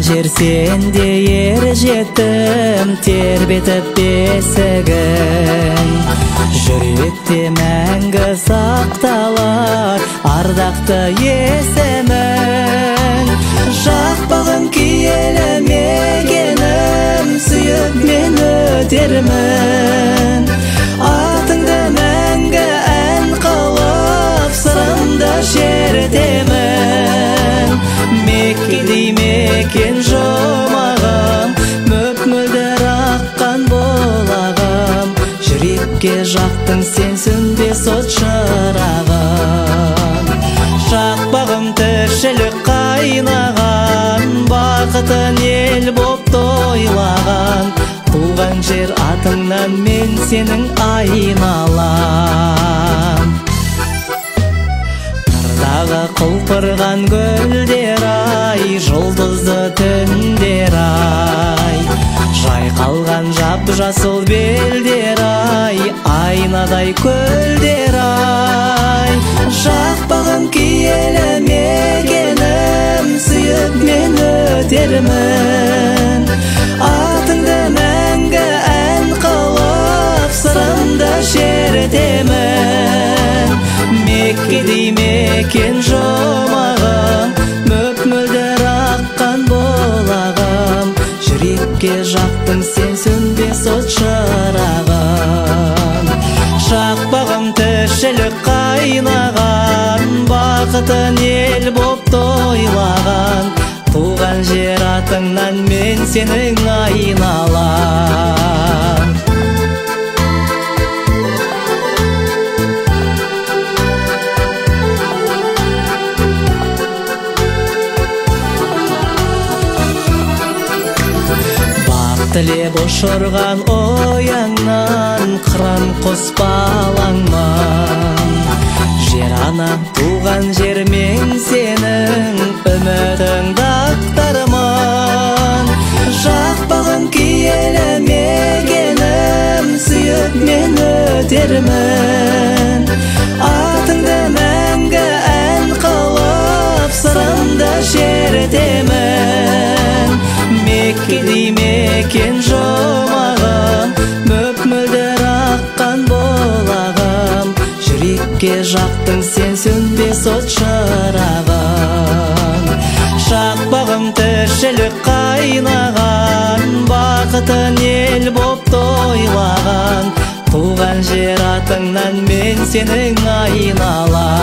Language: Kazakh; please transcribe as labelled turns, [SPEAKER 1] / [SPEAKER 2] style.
[SPEAKER 1] жер сенде ер жетім тербетіп бесігін. Жүректе мәңгі сақталар ардақты есімің. Жақпағым киелі мекенім, сүйіп мен өтермін. Атыңды мәңгі ән қылып сырымды шертемін. Меккедей мекен жұмағым, мөп-мөлдір аққан болағым. Жүрекке жақтың сен сөнбес от шырағым. Жақпағым тіршілік қайнаған, бақытын ел боп тойлаған. Туған жер атыңнан мен сенің айналам. Қырдағы құлпырған гүлдер ай, жұлдызды түндер ай. Жайқалған жап-жасыл белдер ай, айнадай көлдер ай. Жақпағым киелі мекенім, сүйіп мен өтермін. Атыңды мәңгі ән қылып сырымды шертемін. Меккедей мекен жұмағым, мөп-мөлдір аққан болағым. Жүрекке жақтың сен сөнбес от шырағым. Жақпағым тіршілік қайнаған, бақытын ел боп тойлаған. Туған жер атыңнан мен сенің айналам. Тілеп ұшырған ояңнан, қыран құс балаңмын. Жер ана, туған жер мен сенің үмітіңді ақтармын. Жақпағым киелі мекенім, сүйіп мен өтермін. Атыңды мәңгі ән қылып сырымды шертемін. Меккедей мекен жұмағым, мөп-мөлдір аққан болағым. Жүрекке жақтың сен сөнбес от шырағым. Жақпағым тіршілік қайнаған, бақытын ел боп тойлаған. Туған жер атыңнан мен сенің айналам.